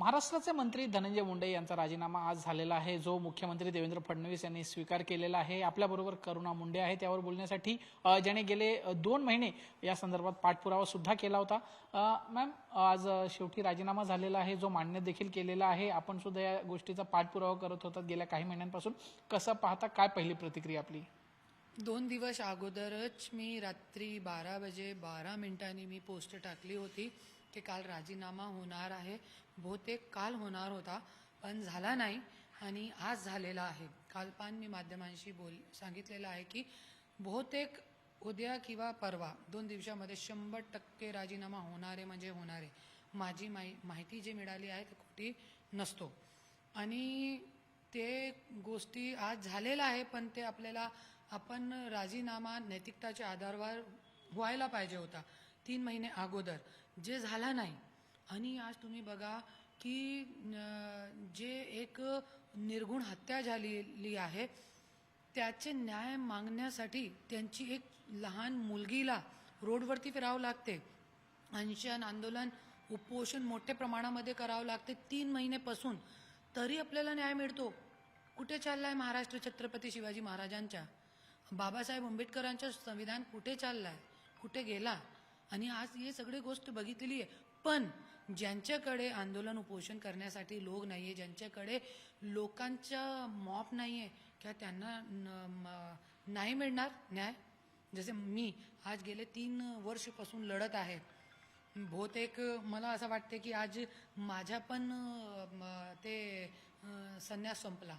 महाराष्ट्राचे मंत्री धनंजय मुंडे यांचा राजीनामा आज झालेला आहे, जो मुख्यमंत्री देवेंद्र फडणवीस यांनी स्वीकार केलेला आहे। आपल्याबरोबर करुणा मुंडे आहे, त्यावर बोलण्यासाठी ज्याने गेले 2 महिने या संदर्भात पाठपुरावा सुद्धा केला होता। मॅम, आज शेवटी राजीनामा झालेला आहे, जो मान्य देखील केलेला आहे। आपण सुद्धा या गोष्टीचा पाठपुरावा करत होतात गेल्या काही महिन्यांपासून। कसं पाहता, काय पहिली प्रतिक्रिया आपली? 2 दिवस अगोदरच मी रात्री 12 वाजे 12 मिनिटांनी मी पोस्ट टाकली होती की काल राजीनामा होणार आहे। बहुतेक काल होणार होता पण झाला नाही आणि आज झालेला आहे। काल पण मी माध्यमांशी सांगितलेलं आहे की बहुतेक उद्या किंवा परवा 2 दिवसामध्ये 100% राजीनामा होणार आहे, म्हणजे होणार आहे। माझी माहिती जी मिळाली आहे ती खोटी नसतो आणि ते गोष्टी आज झालेला आहे, पण ते आपण राजीनामा नैतिकताच्या आधारावर व्हायला पाहिजे होता 3 महिने अगोदर, जे झाला नाही। आणि आज तुम्ही बघा की जे एक निर्गुण हत्या झालेली आहे त्याचे न्याय मागण्यासाठी त्यांची एक लहान मुलगीला रोडवरती फिरावं लागते, अनशन आंदोलन उपोषण मोठ्या प्रमाणामध्ये करावं लागते 3 महिन्यापासून, तरी आपल्याला न्याय मिळतो। कुठे चाललाय महाराष्ट्र छत्रपती शिवाजी महाराजांच्या, बाबासाहेब आंबेडकरांचं संविधान कुठे चाललाय, कुठे गेला? आणि आज हे सगळी गोष्ट बघितलेली आहे। पण ज्यांच्याकडे आंदोलन उपोषण करण्यासाठी लोक नाहीये, ज्यांच्याकडे लोकांचा मॉप नाहीये, क्या त्यांना नाही मिळणार न्याय? जसे मी आज गेले 3 वर्षापासून लढत आहे। बहुतेक मला असं वाटते की आज माझ्या पण ते संन्यास संपला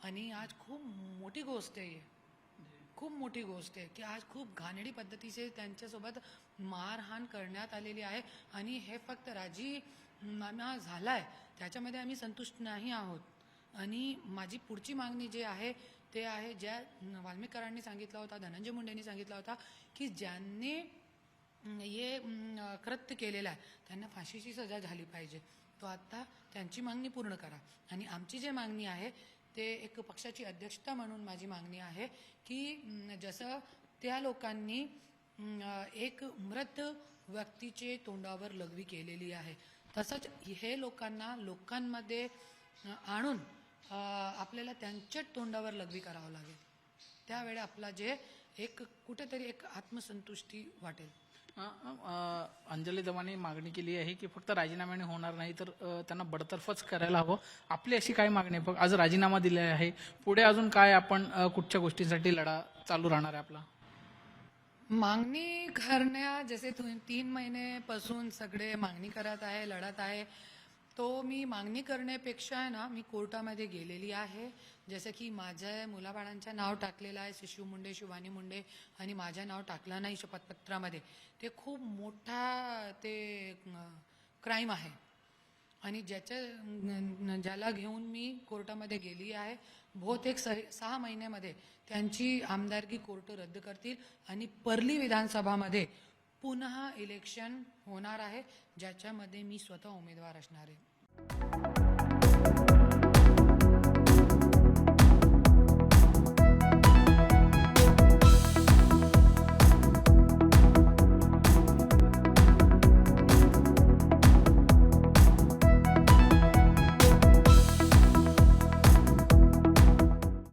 आणि आज खूप मोठी गोष्ट आहे, खूप मोठी गोष्ट आहे की आज खूप घाणेरडी पद्धतीने त्यांच्यासोबत मारहाण करण्यात आलेली आहे। आणि हे फक्त राजीनामा झालाय त्याच्यामध्ये आम्ही संतुष्ट नाही आहोत। आणि माझी पुढची मागणी जे आहे ते आहे, ज्या वाल्मिकांनी सांगितला होता, धनंजय मुंडेंनी सांगितला होता की ज्यांनी हे कृत्य केलेलं आहे त्यांना फाशीची सजा झाली पाहिजे, तो आता त्यांची मागणी पूर्ण करा। आणि आमची जी मागणी आहे ते एक पक्षाची अध्यक्षता म्हणून माझी मागणी आहे की जसं त्या लोकांनी एक मृत व्यक्तीचे तोंडावर लघवी केलेली आहे, तसंच हे लोकांमध्ये आणून आपल्याला त्यांच्या तोंडावर लघवी करावं लागेल। त्यावेळी आपला जे एक कुठेतरी एक आत्मसंतुष्टी वाटेल। अंजली दवाने मागणी केली आहे की फक्त राजीनाम्याने होणार नाही तर त्यांना बडतर्फच करायला हवं। आपली अशी काय मागणी आहे? आज राजीनामा दिलेला आहे, पुढे अजून काय आपण कुठच्या गोष्टींसाठी लढा चालू राहणार आहे आपला? मागणी करण्या जसे 3 महिन्यापासून सगळे मागणी करत आहे, लढत आहे, तो मी मागणी करण्यापेक्षा आहे ना, मी कोर्टामध्ये गेलेली आहे। जसं की माझ्या मुलाबाळांचं नाव टाकलेलं आहे, शिशू मुंडे, शिवानी मुंडे, आणि माझं नाव टाकलं नाही शपथपत्रामध्ये। ते खूप मोठा ते क्राईम आहे आणि ज्याला घेऊन मी कोर्टामध्ये गेली आहे। बहुतेक 6 महिन्यामध्ये त्यांची आमदारकी कोर्ट रद्द करतील आणि परली विधानसभामध्ये पुन्हा इलेक्शन होणार आहे, ज्याच्यामध्ये मी स्वतः उमेदवार असणार आहे।